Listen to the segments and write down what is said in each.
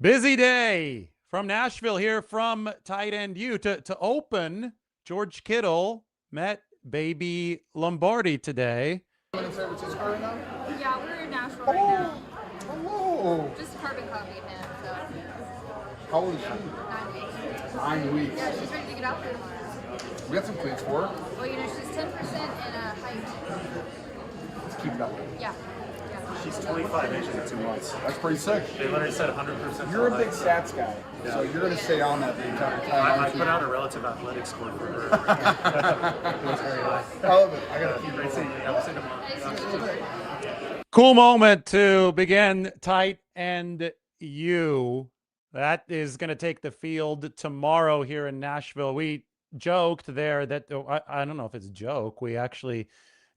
Busy day from Nashville here from tight end U. To open, George Kittle met Baby Lombardi today. In San Francisco right now? Yeah, we're in Nashville right now. Hello. Just carbon copied him, so How old is she? 9 weeks. 9 weeks. Yeah, she's ready to get out there tomorrow. We got some cleats for her. Well, she's 10% in height. Let's keep it up. Yeah. She's 25 inches in 2 months. That's pretty sick. They literally said 100%. You're a big stats guy, so you're going to stay on that the entire time. I put out a relative athletic score for her. It was very high. I love it. I got to keep Great it. seeing you. Yeah, we'll see you tomorrow. Cool moment to begin tight end U. That is going to take the field tomorrow here in Nashville. We joked there that, I don't know if it's a joke, we actually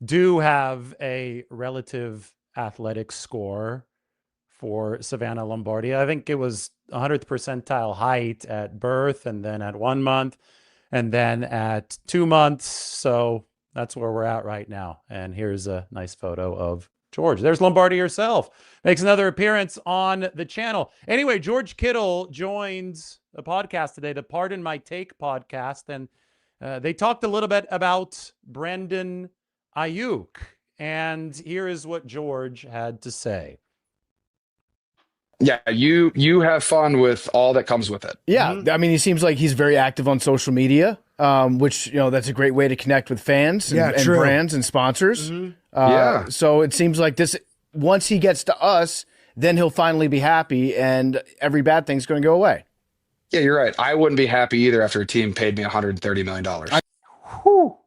do have a relative athletic score for Savannah Lombardi. I think it was 100th percentile height at birth, and then at 1 month, and then at 2 months. So that's where we're at right now. And here's a nice photo of George. There's Lombardi herself. Makes another appearance on the channel. Anyway, George Kittle joins the podcast today, the Pardon My Take podcast, and they talked a little bit about Brandon Aiyuk. And here is what George had to say. Yeah, you have fun with all that comes with it. Yeah, I mean, he seems like he's very active on social media, which, that's a great way to connect with fans and brands and sponsors. Yeah. So it seems like this, once he gets to us, then he'll finally be happy and every bad thing's going to go away. Yeah, you're right. I wouldn't be happy either after a team paid me $130 million. Whew.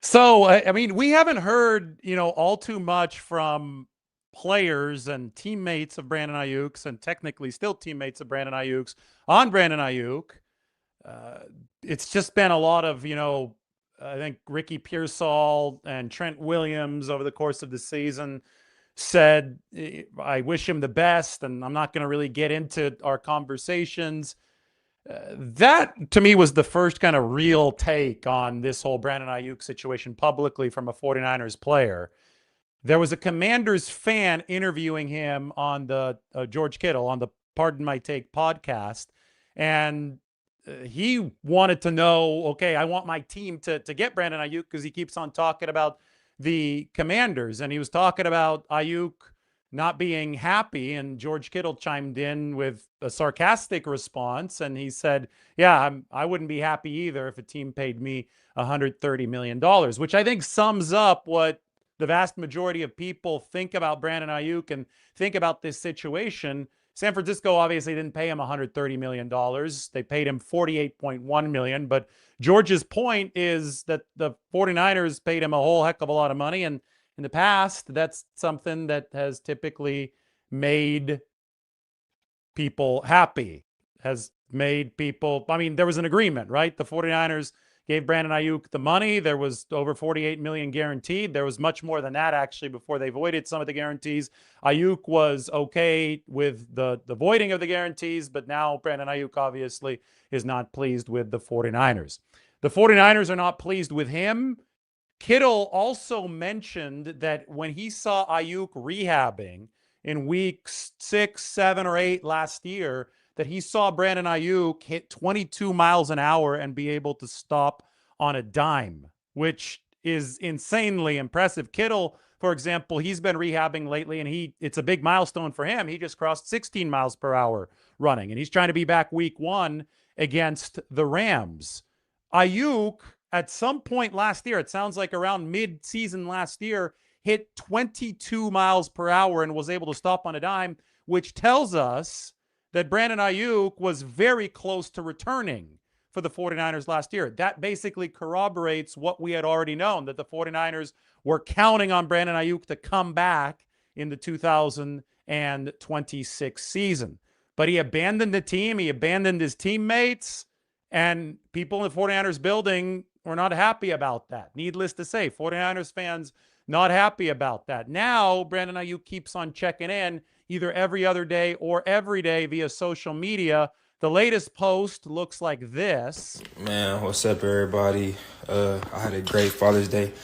So, I mean, we haven't heard, all too much from players and teammates of Brandon Aiyuk's, and technically still teammates of Brandon Aiyuk's, on Brandon Aiyuk. It's just been a lot of, I think Ricky Pearsall and Trent Williams over the course of the season said, I wish him the best, and I'm not going to really get into our conversations. That, to me, was the first kind of real take on this whole Brandon Aiyuk situation publicly from a 49ers player. There was a Commanders fan interviewing him on the George Kittle on the Pardon My Take podcast, and he wanted to know, okay, I want my team to get Brandon Aiyuk because he keeps on talking about the Commanders, and he was talking about Aiyuk not being happy, and George Kittle chimed in with a sarcastic response, and he said, yeah, I wouldn't be happy either if a team paid me $130 million, which I think sums up what the vast majority of people think about Brandon Aiyuk and think about this situation. San Francisco obviously didn't pay him $130 million. They paid him $48.1 million, but George's point is that the 49ers paid him a whole heck of a lot of money, and in the past, that's something that has typically made people happy, has made people, I mean, there was an agreement, right? The 49ers gave Brandon Aiyuk the money. There was over $48 million guaranteed. There was much more than that, actually, before they voided some of the guarantees. Aiyuk was okay with the voiding of the guarantees, but now Brandon Aiyuk obviously is not pleased with the 49ers. The 49ers are not pleased with him. Kittle also mentioned that when he saw Aiyuk rehabbing in weeks 6, 7, or 8 last year, that he saw Brandon Aiyuk hit 22 miles an hour and be able to stop on a dime, which is insanely impressive. Kittle, for example, he's been rehabbing lately, and it's a big milestone for him. He just crossed 16 miles per hour running, and he's trying to be back week 1 against the Rams. Aiyuk, at some point last year, it sounds like around mid-season last year, hit 22 miles per hour and was able to stop on a dime, which tells us that Brandon Aiyuk was very close to returning for the 49ers last year. That basically corroborates what we had already known, that the 49ers were counting on Brandon Aiyuk to come back in the 2026 season. But he abandoned the team, he abandoned his teammates, and people in the 49ers building were not happy about that. Needless to say, 49ers fans not happy about that. Now, Brandon Aiyuk keeps on checking in either every other day or every day via social media. The latest post looks like this. Man, what's up, everybody? I had a great Father's Day.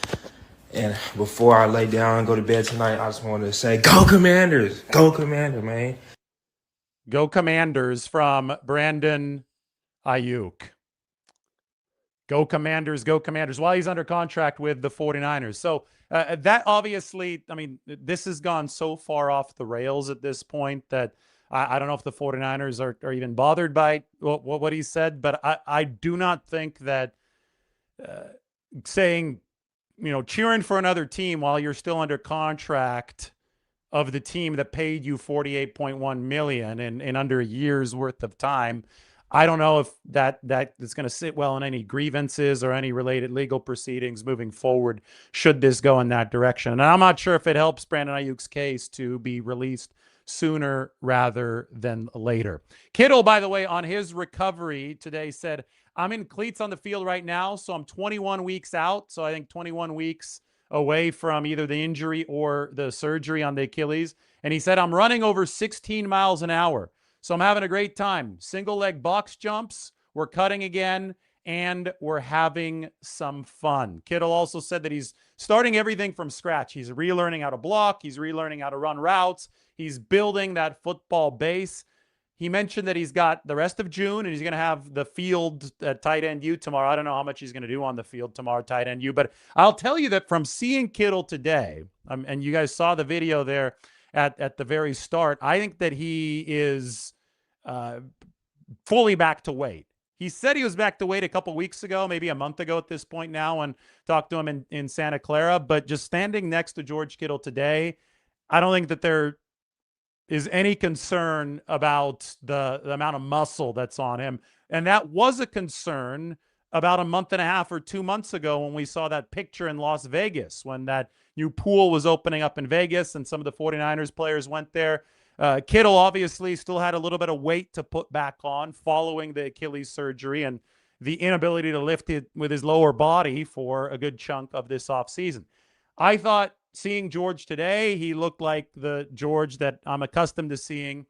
And before I lay down and go to bed tonight, I just wanted to say, go Commanders! Go Commanders, man. Go Commanders from Brandon Aiyuk. Go Commanders, go Commanders, while he's under contract with the 49ers. So that obviously, I mean, this has gone so far off the rails at this point that I don't know if the 49ers are even bothered by what he said, but I do not think that saying, cheering for another team while you're still under contract of the team that paid you $48.1 million in under a year's worth of time. I don't know if that is going to sit well in any grievances or any related legal proceedings moving forward, should this go in that direction. And I'm not sure if it helps Brandon Aiyuk's case to be released sooner rather than later. Kittle, by the way, on his recovery today said, I'm in cleats on the field right now, so I'm 21 weeks out. So I think 21 weeks away from either the injury or the surgery on the Achilles. And he said, I'm running over 16 miles an hour. So I'm having a great time. Single leg box jumps. We're cutting again, and we're having some fun. Kittle also said that he's starting everything from scratch. He's relearning how to block. He's relearning how to run routes. He's building that football base. He mentioned that he's got the rest of June, and he's going to have the field at tight end U tomorrow. I don't know how much he's going to do on the field tomorrow, tight end U, but I'll tell you that from seeing Kittle today, and you guys saw the video there at the very start, I think that he is fully back to weight. He said he was back to weight a couple weeks ago, maybe a month ago at this point now, and talked to him in Santa Clara. But just standing next to George Kittle today, I don't think that there is any concern about the amount of muscle that's on him. And that was a concern about a month and a half or 2 months ago when we saw that picture in Las Vegas, when that new pool was opening up in Vegas and some of the 49ers players went there. Kittle obviously still had a little bit of weight to put back on following the Achilles surgery and the inability to lift it with his lower body for a good chunk of this offseason. I thought seeing George today, he looked like the George that I'm accustomed to seeing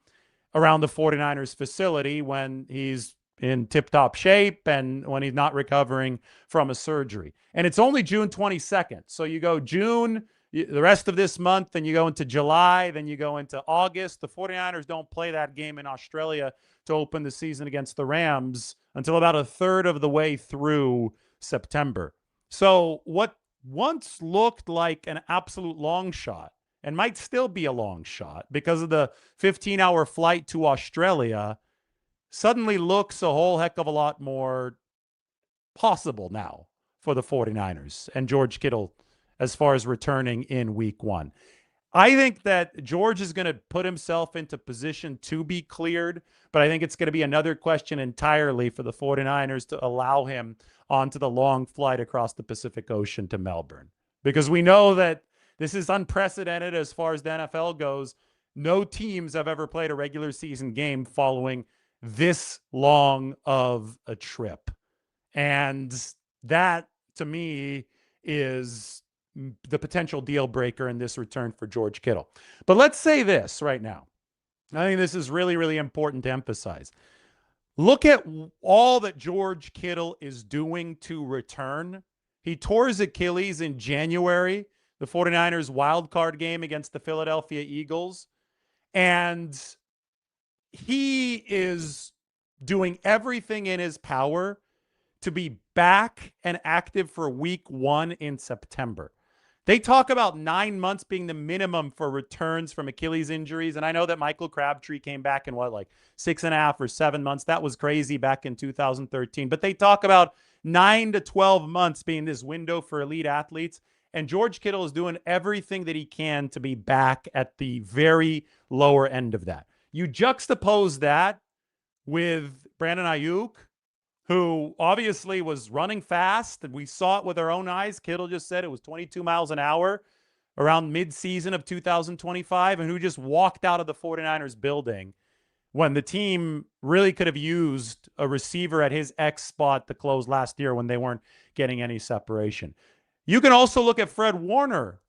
around the 49ers facility when he's in tip-top shape and when he's not recovering from a surgery. And it's only June 22nd. So you go June, the rest of this month, then you go into July, then you go into August. The 49ers don't play that game in Australia to open the season against the Rams until about a third of the way through September. So what once looked like an absolute long shot, and might still be a long shot because of the 15-hour flight to Australia, suddenly looks a whole heck of a lot more possible now for the 49ers and George Kittle as far as returning in week 1. I think that George is going to put himself into position to be cleared, but I think it's going to be another question entirely for the 49ers to allow him onto the long flight across the Pacific Ocean to Melbourne. Because we know that this is unprecedented as far as the NFL goes. No teams have ever played a regular season game following this long of a trip. And that, to me, is the potential deal breaker in this return for George Kittle. But let's say this right now. I think this is really, really important to emphasize. Look at all that George Kittle is doing to return. He tore his Achilles in January, the 49ers wild card game against the Philadelphia Eagles. And he is doing everything in his power to be back and active for week 1 in September. They talk about 9 months being the minimum for returns from Achilles injuries. And I know that Michael Crabtree came back in 6.5 or 7 months. That was crazy back in 2013. But they talk about 9 to 12 months being this window for elite athletes. And George Kittle is doing everything that he can to be back at the very lower end of that. You juxtapose that with Brandon Aiyuk, who obviously was running fast, and we saw it with our own eyes. Kittle just said it was 22 miles an hour around mid-season of 2025, and who just walked out of the 49ers building when the team really could have used a receiver at his X spot to close last year when they weren't getting any separation. You can also look at Fred Warner,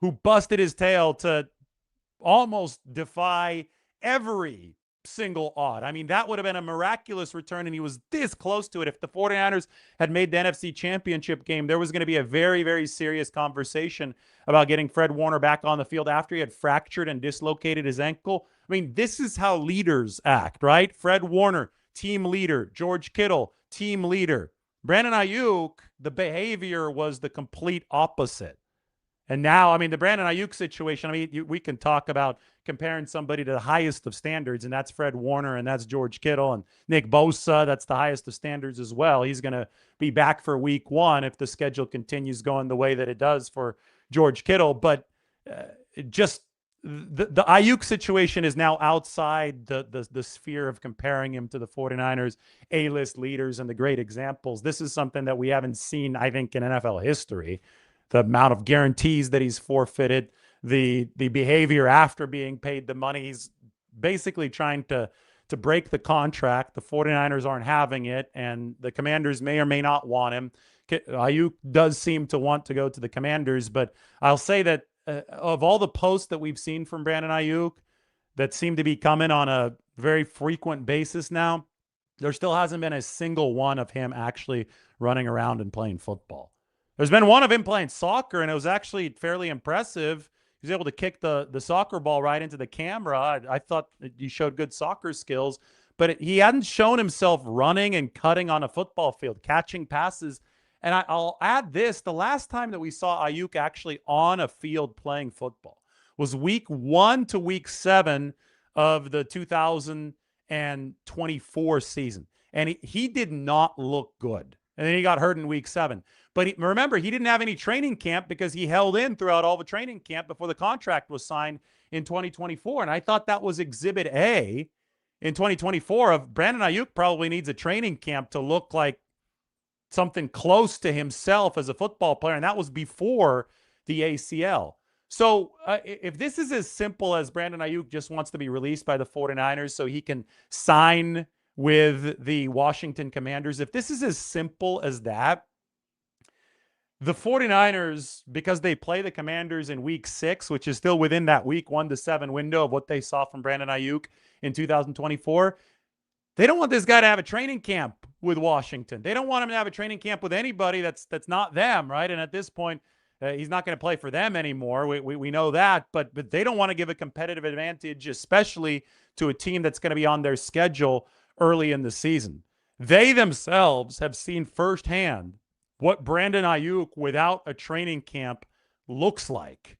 who busted his tail to almost defy every single odd. I mean, that would have been a miraculous return, and he was this close to it. If the 49ers had made the NFC Championship game, there was going to be a very, very serious conversation about getting Fred Warner back on the field after he had fractured and dislocated his ankle. I mean, this is how leaders act, right? Fred Warner, team leader. George Kittle, team leader. Brandon Aiyuk, the behavior was the complete opposite. And now, I mean, the Brandon Aiyuk situation, I mean, we can talk about comparing somebody to the highest of standards, and that's Fred Warner, and that's George Kittle, and Nick Bosa, that's the highest of standards as well. He's going to be back for week 1 if the schedule continues going the way that it does for George Kittle. But just the Aiyuk situation is now outside the sphere of comparing him to the 49ers A-list leaders and the great examples. This is something that we haven't seen, I think, in NFL history. The amount of guarantees that he's forfeited, the behavior after being paid the money. He's basically trying to break the contract. The 49ers aren't having it, and the Commanders may or may not want him. Aiyuk does seem to want to go to the Commanders, but I'll say that of all the posts that we've seen from Brandon Aiyuk that seem to be coming on a very frequent basis now, there still hasn't been a single one of him actually running around and playing football. There's been one of him playing soccer, and it was actually fairly impressive. He was able to kick the soccer ball right into the camera. I thought he showed good soccer skills, but he hadn't shown himself running and cutting on a football field, catching passes. And I'll add this. The last time that we saw Aiyuk actually on a field playing football was week 1 to week 7 of the 2024 season. And he did not look good. And then he got hurt in week 7. But remember, he didn't have any training camp because he held in throughout all the training camp before the contract was signed in 2024. And I thought that was Exhibit A in 2024 of Brandon Aiyuk probably needs a training camp to look like something close to himself as a football player. And that was before the ACL. So if this is as simple as Brandon Aiyuk just wants to be released by the 49ers so he can sign with the Washington Commanders, if this is as simple as that, the 49ers, because they play the Commanders in week 6, which is still within that week 1 to 7 window of what they saw from Brandon Aiyuk in 2024, they don't want this guy to have a training camp with Washington. They don't want him to have a training camp with anybody that's not them, right? And at this point, he's not going to play for them anymore. We know that, but they don't want to give a competitive advantage, especially to a team that's going to be on their schedule early in the season. They themselves have seen firsthand what Brandon Aiyuk without a training camp looks like.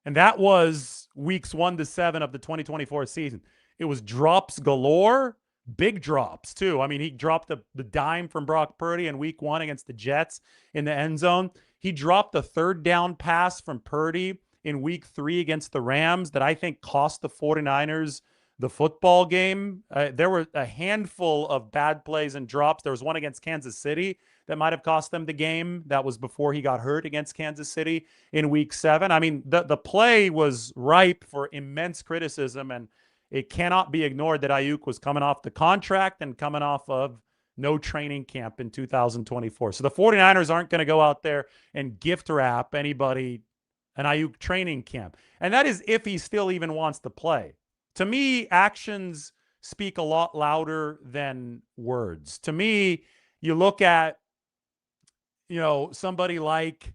And that was weeks 1 to 7 of the 2024 season. It was drops galore, big drops too. I mean, he dropped the dime from Brock Purdy in week 1 against the Jets in the end zone. He dropped the 3rd down pass from Purdy in week 3 against the Rams that I think cost the 49ers the football game. There were a handful of bad plays and drops. There was one against Kansas City that might have cost them the game. That was before he got hurt against Kansas City in week 7. I mean, the play was ripe for immense criticism, and it cannot be ignored that Aiyuk was coming off the contract and coming off of no training camp in 2024. So the 49ers aren't going to go out there and gift wrap anybody an Aiyuk training camp. And that is if he still even wants to play. To me, actions speak a lot louder than words. To me, you look at, somebody like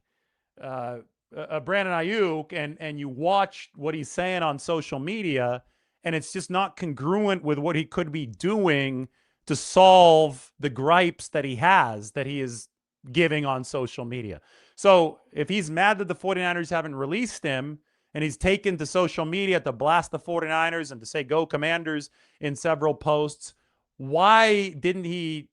Brandon Aiyuk and you watch what he's saying on social media, and it's just not congruent with what he could be doing to solve the gripes that he is giving on social media. So if he's mad that the 49ers haven't released him, and he's taken to social media to blast the 49ers and to say, go Commanders in several posts, why didn't he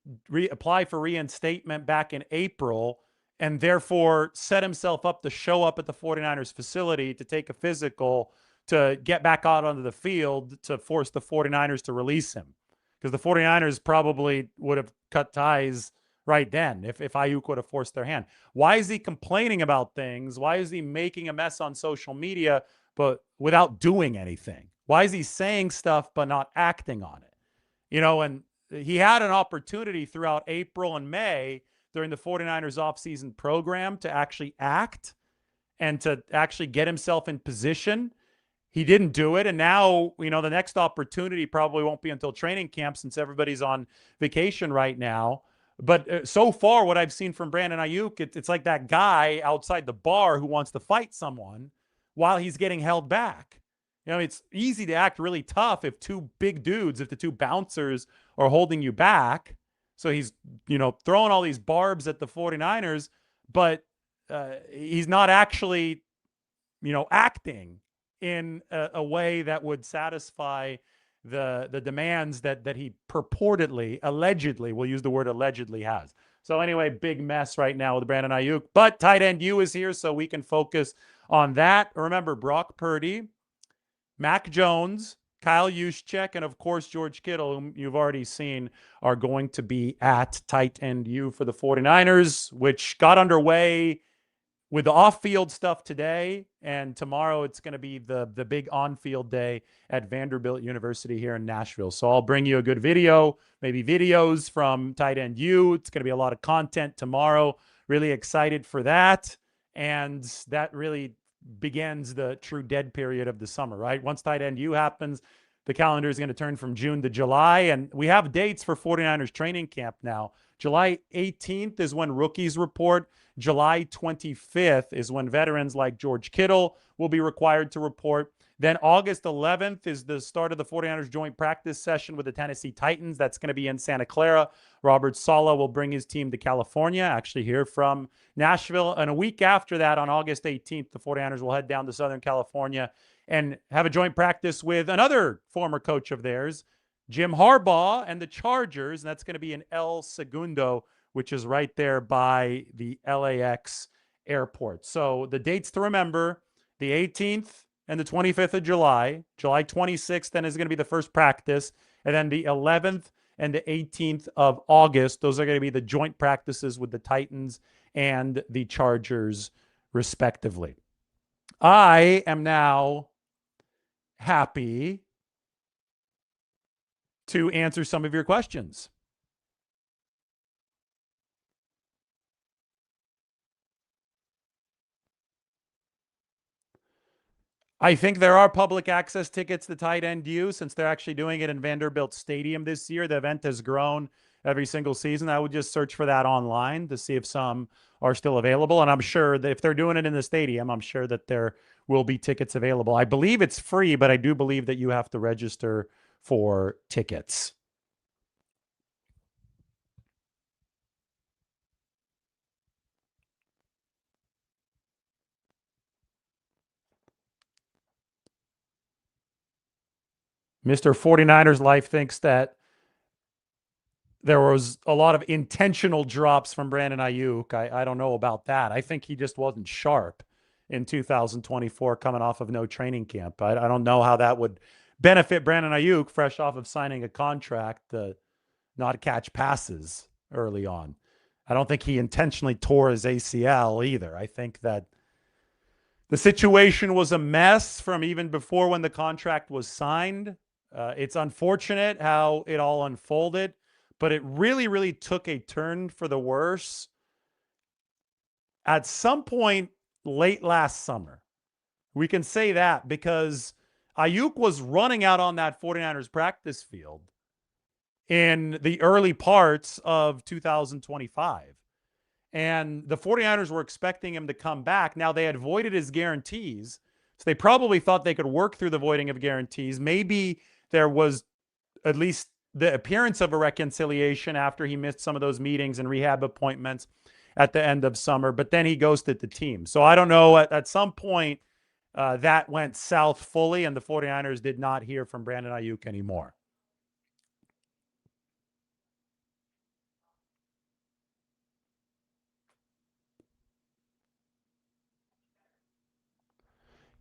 apply for reinstatement back in April and therefore set himself up to show up at the 49ers facility to take a physical to get back out onto the field to force the 49ers to release him? Because the 49ers probably would have cut ties right then if Aiyuk would have forced their hand. Why is he complaining about things? Why is he making a mess on social media but without doing anything? Why is he saying stuff but not acting on it? And he had an opportunity throughout April and May during the 49ers offseason program to actually act and to actually get himself in position. He didn't do it. And now, the next opportunity probably won't be until training camp since everybody's on vacation right now. But so far, what I've seen from Brandon Aiyuk, it's like that guy outside the bar who wants to fight someone while he's getting held back. You know, it's easy to act really tough if two big dudes, if the two bouncers are holding you back. So he's, throwing all these barbs at the 49ers, but he's not actually, acting in a way that would satisfy the demands that he purportedly, allegedly, we'll use the word allegedly, has. So anyway, big mess right now with Brandon Aiyuk. But tight end U is here, so we can focus on that. Remember, Brock Purdy, Mac Jones, Kyle Juszczyk, and of course, George Kittle, whom you've already seen, are going to be at tight end U for the 49ers, which got underway with the off-field stuff today, and tomorrow it's going to be the big on-field day at Vanderbilt University here in Nashville. So I'll bring you a good video, maybe videos from tight end U. It's going to be a lot of content tomorrow. Really excited for that. And that really begins the true dead period of the summer, right? Once tight end U happens, the calendar is going to turn from June to July. And we have dates for 49ers training camp now. July 18th is when rookies report. July 25th is when veterans like George Kittle will be required to report. Then August 11th is the start of the 49ers joint practice session with the Tennessee Titans. That's going to be in Santa Clara. Robert Saleh will bring his team to California, actually here from Nashville. And a week after that, on August 18th, the 49ers will head down to Southern California and have a joint practice with another former coach of theirs, Jim Harbaugh, and the Chargers. And that's going to be in El Segundo, which is right there by the LAX airport. So the dates to remember, the 18th and the 25th of July. July 26th then is going to be the first practice. And then the 11th and the 18th of August, those are going to be the joint practices with the Titans and the Chargers, respectively. I am now happy to answer some of your questions. I think there are public access tickets to tight end U, since they're actually doing it in Vanderbilt Stadium this year. The event has grown every single season. I would just search for that online to see if some are still available. And I'm sure that if they're doing it in the stadium, I'm sure that there will be tickets available. I believe it's free, but I do believe that you have to register for tickets. Mr. 49ers Life thinks that there was a lot of intentional drops from Brandon Aiyuk. I don't know about that. I think he just wasn't sharp in 2024 coming off of no training camp. I don't know how that would benefit Brandon Aiyuk fresh off of signing a contract to not catch passes early on. I don't think he intentionally tore his ACL either. I think that the situation was a mess from even before when the contract was signed. It's unfortunate how it all unfolded, but it really, really took a turn for the worse at some point late last summer. We can say that because Aiyuk was running out on that 49ers practice field in the early parts of 2025. And the 49ers were expecting him to come back. Now, they had voided his guarantees, so they probably thought they could work through the voiding of guarantees. Maybe there was at least the appearance of a reconciliation after he missed some of those meetings and rehab appointments at the end of summer, but then he ghosted the team. So I don't know, at some point that went south fully, and the 49ers did not hear from Brandon Aiyuk anymore.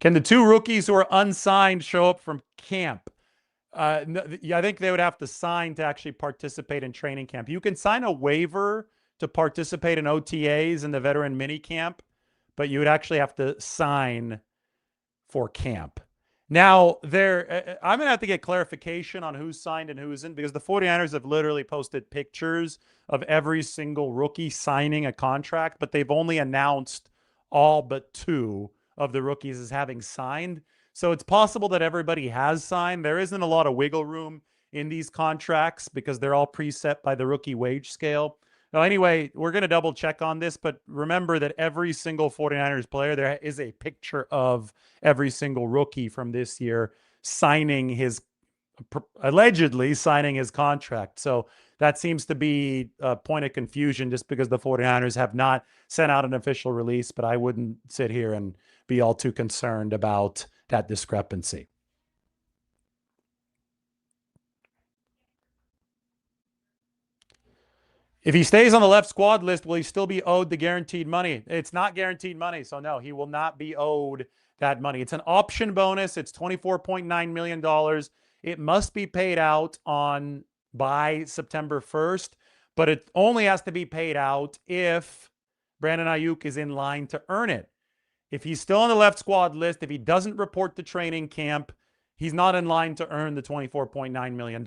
Can the two rookies who are unsigned show up from camp? I think they would have to sign to actually participate in training camp. You can sign a waiver to participate in OTAs and the veteran mini camp, but you would actually have to sign for camp. Now, I'm going to have to get clarification on who's signed and who isn't, because the 49ers have literally posted pictures of every single rookie signing a contract, but they've only announced all but two of the rookies as having signed. So it's possible that everybody has signed. There isn't a lot of wiggle room in these contracts because they're all preset by the rookie wage scale. Now, anyway, we're going to double check on this, but remember that every single 49ers player, there is a picture of every single rookie from this year allegedly signing his contract. So that seems to be a point of confusion just because the 49ers have not sent out an official release, but I wouldn't sit here and be all too concerned about that discrepancy. If he stays on the left squad list, will he still be owed the guaranteed money? It's not guaranteed money, so no, he will not be owed that money. It's an option bonus. It's $24.9 million. It must be paid out by September 1st, but it only has to be paid out if Brandon Aiyuk is in line to earn it. If he's still on the left squad list, if he doesn't report to training camp, he's not in line to earn the $24.9 million,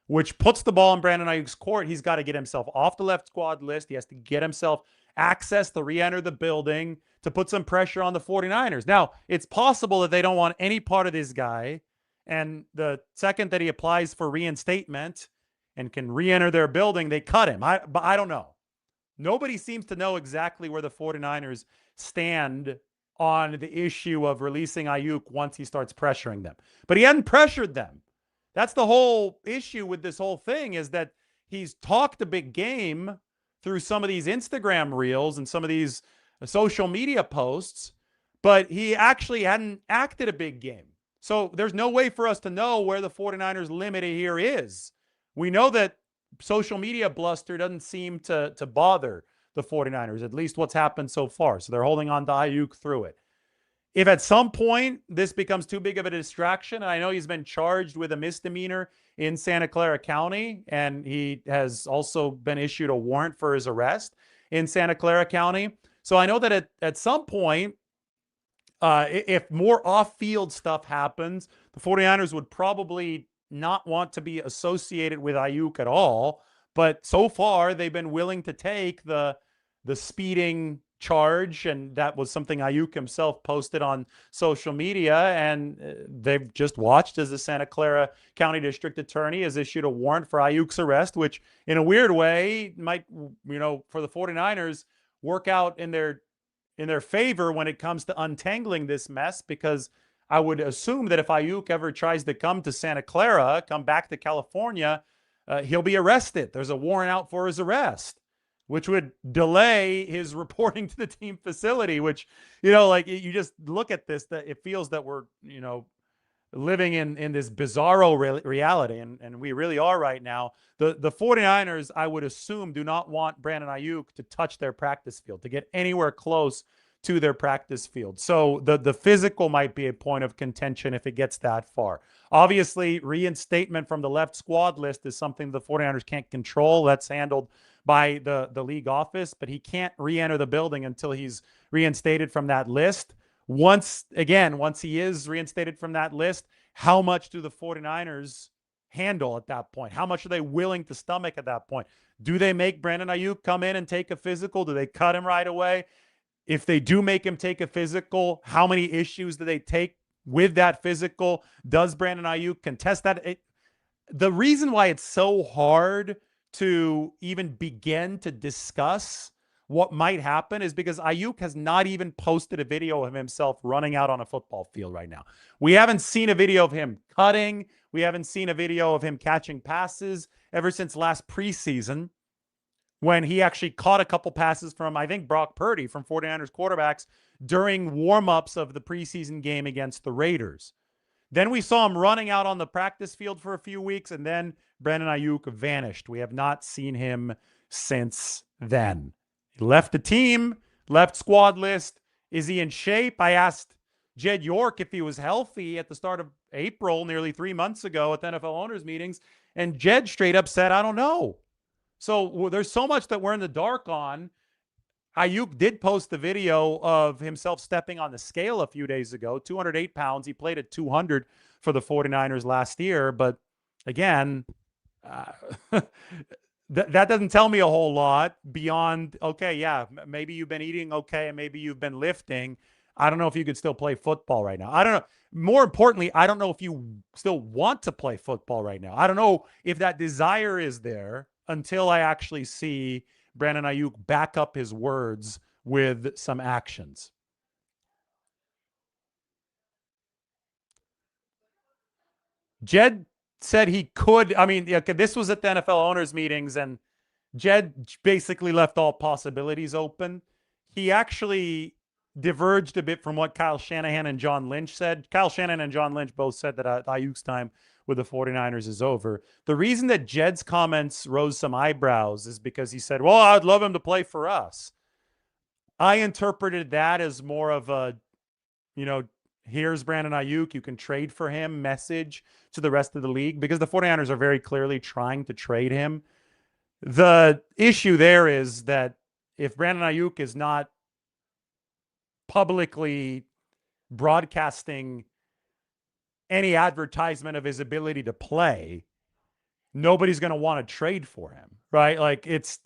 which puts the ball in Brandon Aiyuk's court. He's got to get himself off the left squad list. He has to get himself access to re-enter the building to put some pressure on the 49ers. Now, it's possible that they don't want any part of this guy, and the second that he applies for reinstatement and can re-enter their building, they cut him. But I don't know. Nobody seems to know exactly where the 49ers stand on the issue of releasing Aiyuk once he starts pressuring them. But he hadn't pressured them. That's the whole issue with this whole thing, is that he's talked a big game through some of these Instagram reels and some of these social media posts, but he actually hadn't acted a big game. So there's no way for us to know where the 49ers limit here is. We know that social media bluster doesn't seem to bother the 49ers, at least what's happened so far. So they're holding on to Aiyuk through it. If at some point this becomes too big of a distraction, and I know he's been charged with a misdemeanor in Santa Clara County, and he has also been issued a warrant for his arrest in Santa Clara County. So I know that at some point, if more off-field stuff happens, the 49ers would probably not want to be associated with Aiyuk at all. But so far, they've been willing to take the speeding charge, and that was something Aiyuk himself posted on social media, and they've just watched as the Santa Clara County District Attorney has issued a warrant for Aiyuk's arrest, which in a weird way might, for the 49ers work out in their favor when it comes to untangling this mess, because I would assume that if Aiyuk ever tries to come to Santa Clara, come back to California, he'll be arrested. There's a warrant out for his arrest, which would delay his reporting to the team facility, which, you just look at this, that it feels that we're, living in this bizarro reality. And we really are right now. The 49ers, I would assume, do not want Brandon Aiyuk to touch their practice field, to get anywhere close to their practice field. So the physical might be a point of contention if it gets that far. Obviously, reinstatement from the left squad list is something the 49ers can't control. That's handled by the league office, but he can't re-enter the building until he's reinstated from that list. Once he is reinstated from that list, how much do the 49ers handle at that point? How much are they willing to stomach at that point? Do they make Brandon Aiyuk come in and take a physical? Do they cut him right away? If they do make him take a physical, how many issues do they take with that physical? Does Brandon Aiyuk contest that? The reason why it's so hard to even begin to discuss what might happen is because Aiyuk has not even posted a video of himself running out on a football field right now. We haven't seen a video of him cutting. We haven't seen a video of him catching passes ever since last preseason, when he actually caught a couple passes from, I think, Brock Purdy, from 49ers quarterbacks during warm-ups of the preseason game against the Raiders. Then we saw him running out on the practice field for a few weeks, and then Brandon Aiyuk vanished. We have not seen him since then. He left the team, left squad list. Is he in shape? I asked Jed York if he was healthy at the start of April, nearly 3 months ago at the NFL owners meetings, and Jed straight up said, I don't know. So there's so much that we're in the dark on. Aiyuk did post the video of himself stepping on the scale a few days ago, 208 pounds. He played at 200 for the 49ers last year. But again, that doesn't tell me a whole lot beyond, okay, yeah, maybe you've been eating okay and maybe you've been lifting. I don't know if you could still play football right now. I don't know. More importantly, I don't know if you still want to play football right now. I don't know if that desire is there. until I actually see Brandon Aiyuk back up his words with some actions. Jed said he could. I mean, this was at the NFL owners meetings, and Jed basically left all possibilities open. He actually diverged a bit from what Kyle Shanahan and John Lynch said. Kyle Shanahan and John Lynch both said that Ayuk's time with the 49ers is over. The reason that Jed's comments rose some eyebrows is because he said, well, I'd love him to play for us. I interpreted that as more of a, here's Brandon Aiyuk, you can trade for him message to the rest of the league, because the 49ers are very clearly trying to trade him. The issue there is that if Brandon Aiyuk is not publicly broadcasting any advertisement of his ability to play, nobody's going to want to trade for him, right? Like, it's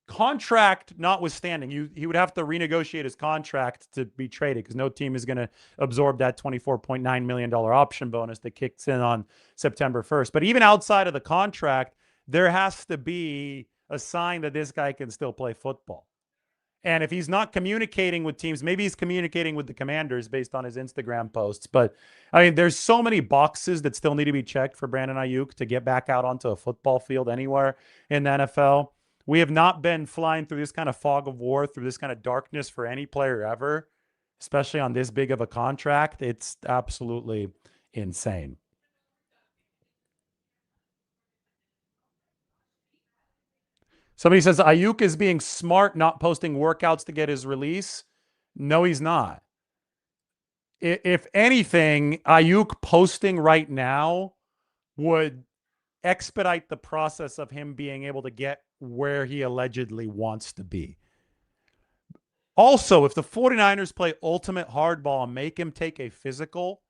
contract notwithstanding, he would have to renegotiate his contract to be traded, because no team is going to absorb that $24.9 million option bonus that kicks in on September 1st. But even outside of the contract, there has to be a sign that this guy can still play football. And if he's not communicating with teams, maybe he's communicating with the Commanders based on his Instagram posts. But, I mean, there's so many boxes that still need to be checked for Brandon Aiyuk to get back out onto a football field anywhere in the NFL. We have not been flying through this kind of fog of war, through this kind of darkness for any player ever, especially on this big of a contract. It's absolutely insane. Somebody says Aiyuk is being smart, not posting workouts to get his release. No, he's not. If anything, Aiyuk posting right now would expedite the process of him being able to get where he allegedly wants to be. Also, if the 49ers play ultimate hardball and make him take a physical,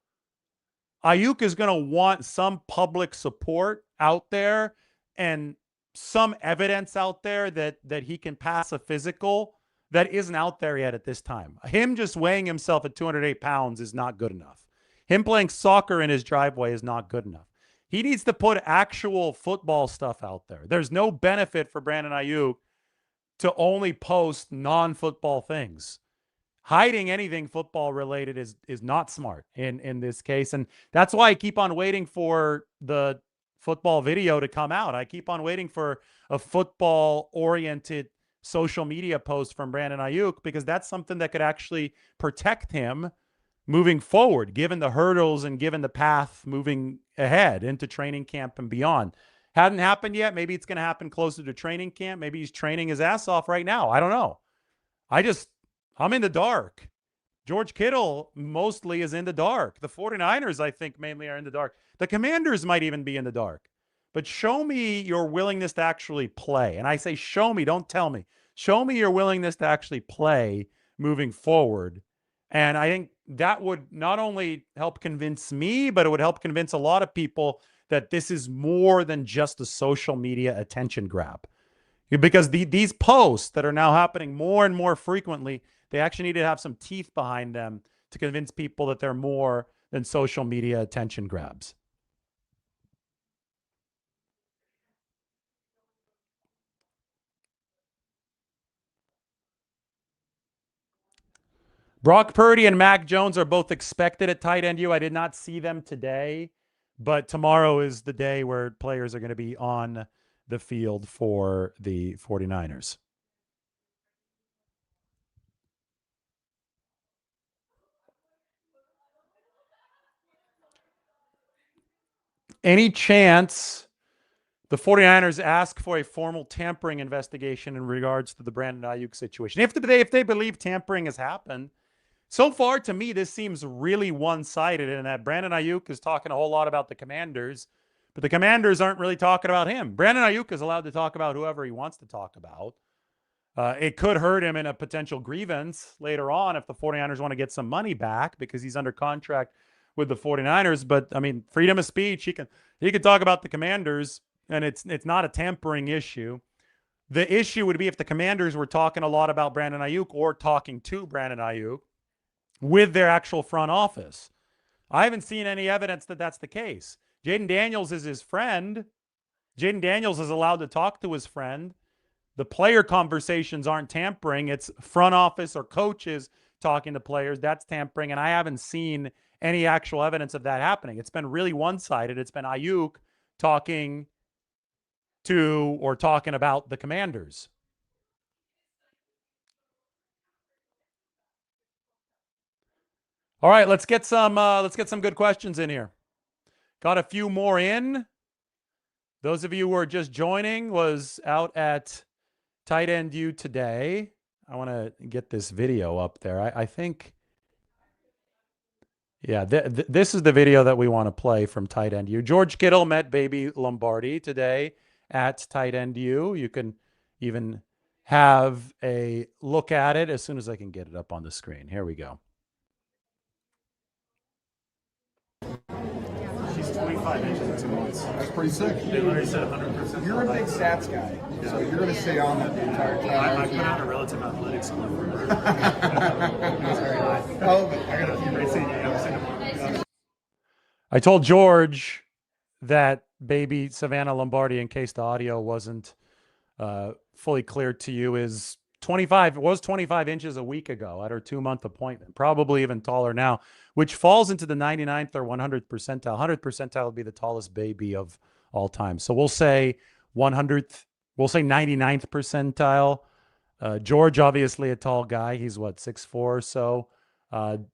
Aiyuk is going to want some public support out there and some evidence out there that he can pass a physical that isn't out there yet at this time. Him just weighing himself at 208 pounds is not good enough. Him playing soccer in his driveway is not good enough. He needs to put actual football stuff out there. There's no benefit for Brandon Aiyuk to only post non-football things. Hiding anything football related is not smart in this case. And that's why I keep on waiting for the football video to come out. I keep on waiting for a football-oriented social media post from Brandon Aiyuk, because that's something that could actually protect him moving forward, given the hurdles and given the path moving ahead into training camp and beyond. Hadn't happened yet. Maybe it's going to happen closer to training camp. Maybe he's training his ass off right now. I don't know. I'm in the dark. George Kittle mostly is in the dark. The 49ers, I think, mainly are in the dark. The Commanders might even be in the dark. But show me your willingness to actually play. And I say show me, don't tell me. Show me your willingness to actually play moving forward. And I think that would not only help convince me, but it would help convince a lot of people that this is more than just a social media attention grab. Because these posts that are now happening more and more frequently, they actually need to have some teeth behind them to convince people that they're more than social media attention grabs. Brock Purdy and Mac Jones are both expected at tight end U. I did not see them today, but tomorrow is the day where players are going to be on the field for the 49ers. Any chance the 49ers ask for a formal tampering investigation in regards to the Brandon Aiyuk situation? If they believe tampering has happened, so far to me, this seems really one-sided in that Brandon Aiyuk is talking a whole lot about the Commanders, but the Commanders aren't really talking about him. Brandon Aiyuk is allowed to talk about whoever he wants to talk about. It could hurt him in a potential grievance later on if the 49ers want to get some money back because he's under contract with the 49ers. But, I mean, freedom of speech, he can talk about the Commanders, and it's not a tampering issue. The issue would be if the Commanders were talking a lot about Brandon Aiyuk or talking to Brandon Aiyuk with their actual front office. I haven't seen any evidence that that's the case. Jaden Daniels is his friend. Jaden Daniels is allowed to talk to his friend. The player conversations aren't tampering. It's front office or coaches talking to players. That's tampering. And I haven't seen any actual evidence of that happening. It's been really one-sided. It's been Aiyuk talking to or talking about the Commanders. All right, let's get some good questions in here. Got a few more in. Those of you who are just joining, was out at Tight End U today. I want to get this video up there. I think, yeah, this is the video that we want to play from Tight End U. George Kittle met Baby Lombardi today at Tight End U. You can even have a look at it as soon as I can get it up on the screen. Here we go. She's 25 inches in 2 months. That's pretty sick. They literally said 100%. You're a big stats guy, so you're going to stay on that the entire time. I put out a relative athletics clip for her. Oh, I got a few great scenes. I told George that Baby Savannah Lombardi, in case the audio wasn't fully clear to you, is 25. It was 25 inches a week ago at her 2-month appointment, probably even taller now, which falls into the 99th or 100th percentile. 100th percentile would be the tallest baby of all time. So we'll say 100th, we'll say 99th percentile. George, obviously a tall guy. He's what, 6'4" or so.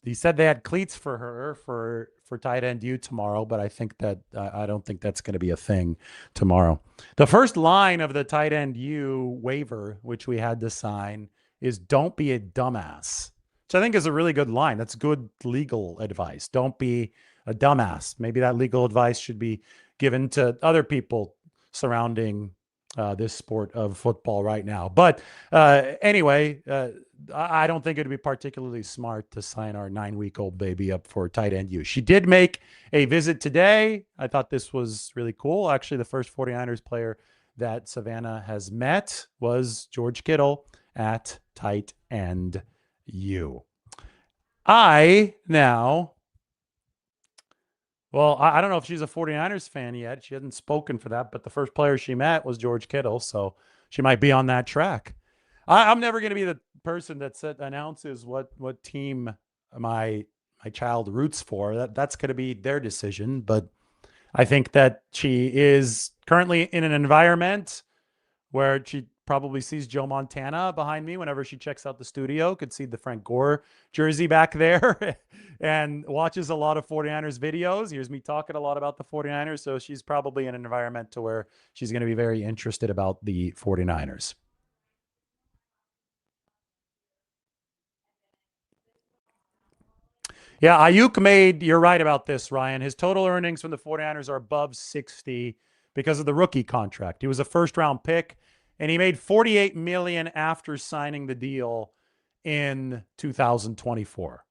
He said they had cleats for her for Tight End U tomorrow, but I think that I don't think that's going to be a thing tomorrow. The first line of the Tight End U waiver, which we had to sign, is "Don't be a dumbass," which I think is a really good line. That's good legal advice. Don't be a dumbass. Maybe that legal advice should be given to other people surrounding this sport of football right now. But anyway, I don't think it would be particularly smart to sign our 9-week-old baby up for Tight End U. She did make a visit today. I thought this was really cool. Actually, the first 49ers player that Savannah has met was George Kittle at Tight End U. I don't know if she's a 49ers fan yet. She hasn't spoken for that, but the first player she met was George Kittle, so she might be on that track. I'm never going to be the person that announces what team my child roots for. That's going to be their decision, but I think that she is currently in an environment where she probably sees Joe Montana behind me whenever she checks out the studio. Could see the Frank Gore jersey back there and watches a lot of 49ers videos, hears me talking a lot about the 49ers. So she's probably in an environment to where she's going to be very interested about the 49ers. Yeah, Aiyuk you're right about this, Ryan. His total earnings from the 49ers are above 60 because of the rookie contract. He was a first-round pick, and he made $48 million after signing the deal in 2024.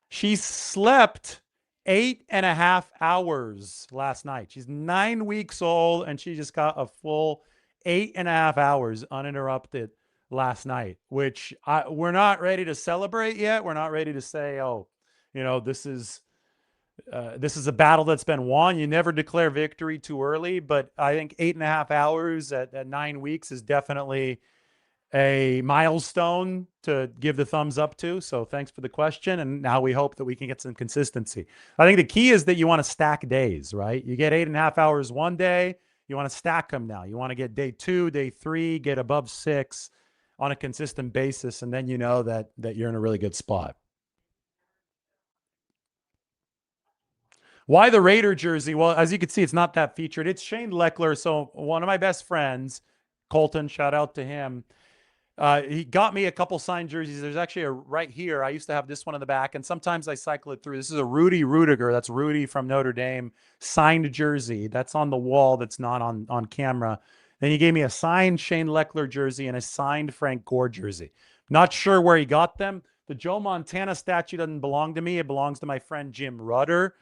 She slept 8.5 hours last night. She's 9 weeks old, and she just got a full 8.5 hours uninterrupted last night, which we're not ready to celebrate yet. We're not ready to say, oh, this is a battle that's been won. You never declare victory too early, but I think 8.5 hours at 9 weeks is definitely a milestone to give the thumbs up to. So thanks for the question. And now we hope that we can get some consistency. I think the key is that you want to stack days, right? You get 8.5 hours one day. You want to stack them now. You want to get day 2, day 3, get above 6 on a consistent basis. And then you know that you're in a really good spot. Why the Raider jersey? Well, as you can see, it's not that featured. It's Shane Leckler. So one of my best friends, Colton, shout out to him. He got me a couple signed jerseys. There's actually a right here. I used to have this one in the back, and sometimes I cycle it through. This is a Rudy Rudiger. That's Rudy from Notre Dame signed jersey. That's on the wall. That's not on camera. Then he gave me a signed Shane Leckler jersey and a signed Frank Gore jersey. Not sure where he got them. The Joe Montana statue doesn't belong to me. It belongs to my friend Jim Rudder.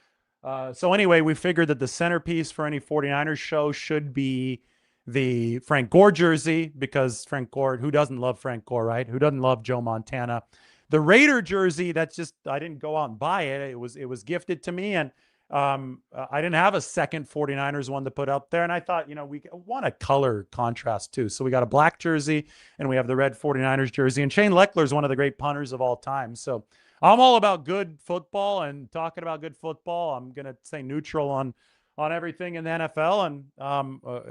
So anyway, we figured that the centerpiece for any 49ers show should be the Frank Gore jersey, because Frank Gore, who doesn't love Frank Gore, right? Who doesn't love Joe Montana? The Raider jersey, that's just, I didn't go out and buy it. It was gifted to me, and I didn't have a second 49ers one to put up there. And I thought, we want a color contrast too. So we got a black jersey and we have the red 49ers jersey. And Shane Leckler is one of the great punters of all time. So I'm all about good football, and talking about good football, I'm going to stay neutral on everything in the NFL. And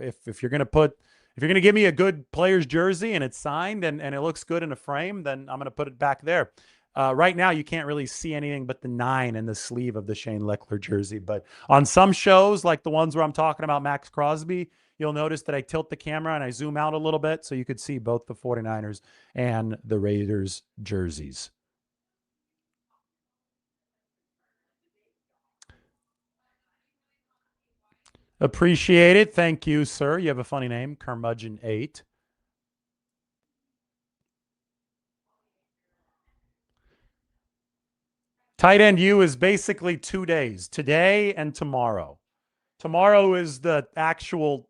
if you're going to give me a good player's jersey and it's signed and it looks good in a frame, then I'm going to put it back there. Right now, you can't really see anything but the 9 in the sleeve of the Shane Leckler jersey. But on some shows, like the ones where I'm talking about Max Crosby, you'll notice that I tilt the camera and I zoom out a little bit so you could see both the 49ers and the Raiders jerseys. Appreciate it. Thank you, sir. You have a funny name, Curmudgeon8. Tight end U is basically 2 days, today and tomorrow. Tomorrow is the actual,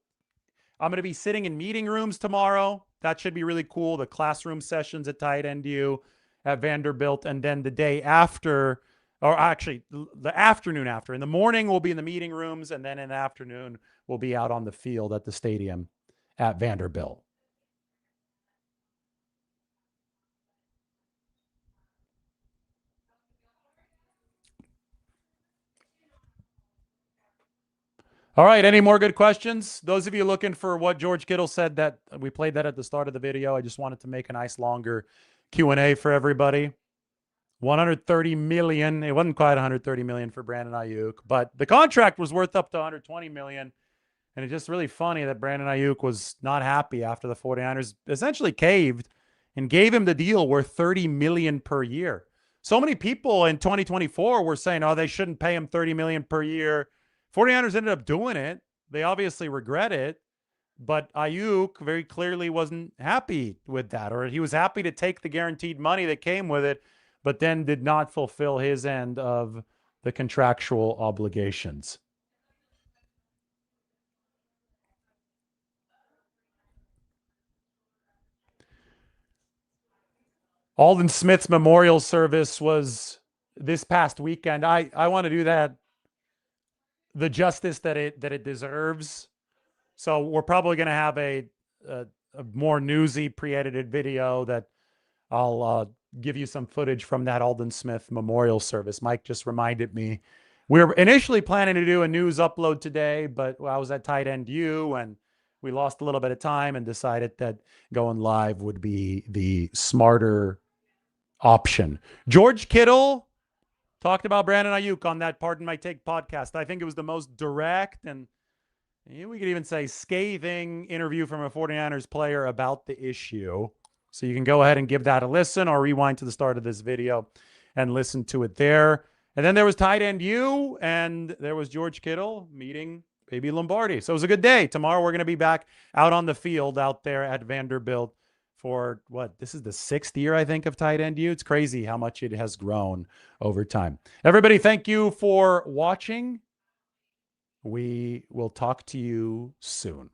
I'm going to be sitting in meeting rooms tomorrow. That should be really cool. The classroom sessions at tight end U at Vanderbilt. And then the day after, or actually the afternoon after, in the morning we'll be in the meeting rooms. And then in the afternoon, we'll be out on the field at the stadium at Vanderbilt. All right. Any more good questions? Those of you looking for what George Kittle said, that we played that at the start of the video. I just wanted to make a nice longer Q&A for everybody. 130 million. It wasn't quite 130 million for Brandon Aiyuk, but the contract was worth up to 120 million. And it's just really funny that Brandon Aiyuk was not happy after the 49ers essentially caved and gave him the deal worth 30 million per year. So many people in 2024 were saying, oh, they shouldn't pay him 30 million per year. 49ers ended up doing it. They obviously regret it, but Aiyuk very clearly wasn't happy with that, or he was happy to take the guaranteed money that came with it, but then did not fulfill his end of the contractual obligations. Alden Smith's memorial service was this past weekend. I want to do that the justice that it deserves. So we're probably going to have a more newsy pre-edited video that I'll give you some footage from that Alden Smith memorial service. Mike just reminded me. We were initially planning to do a news upload today, but I was at tight end U and we lost a little bit of time and decided that going live would be the smarter option. George Kittle talked about Brandon Aiyuk on that Pardon My Take podcast. I think it was the most direct and we could even say scathing interview from a 49ers player about the issue. So you can go ahead and give that a listen or rewind to the start of this video and listen to it there. And then there was tight end U and there was George Kittle meeting Baby Lombardi. So it was a good day. Tomorrow we're going to be back out on the field out there at Vanderbilt for what? This is the 6th year, I think, of tight end U. It's crazy how much it has grown over time. Everybody, thank you for watching. We will talk to you soon.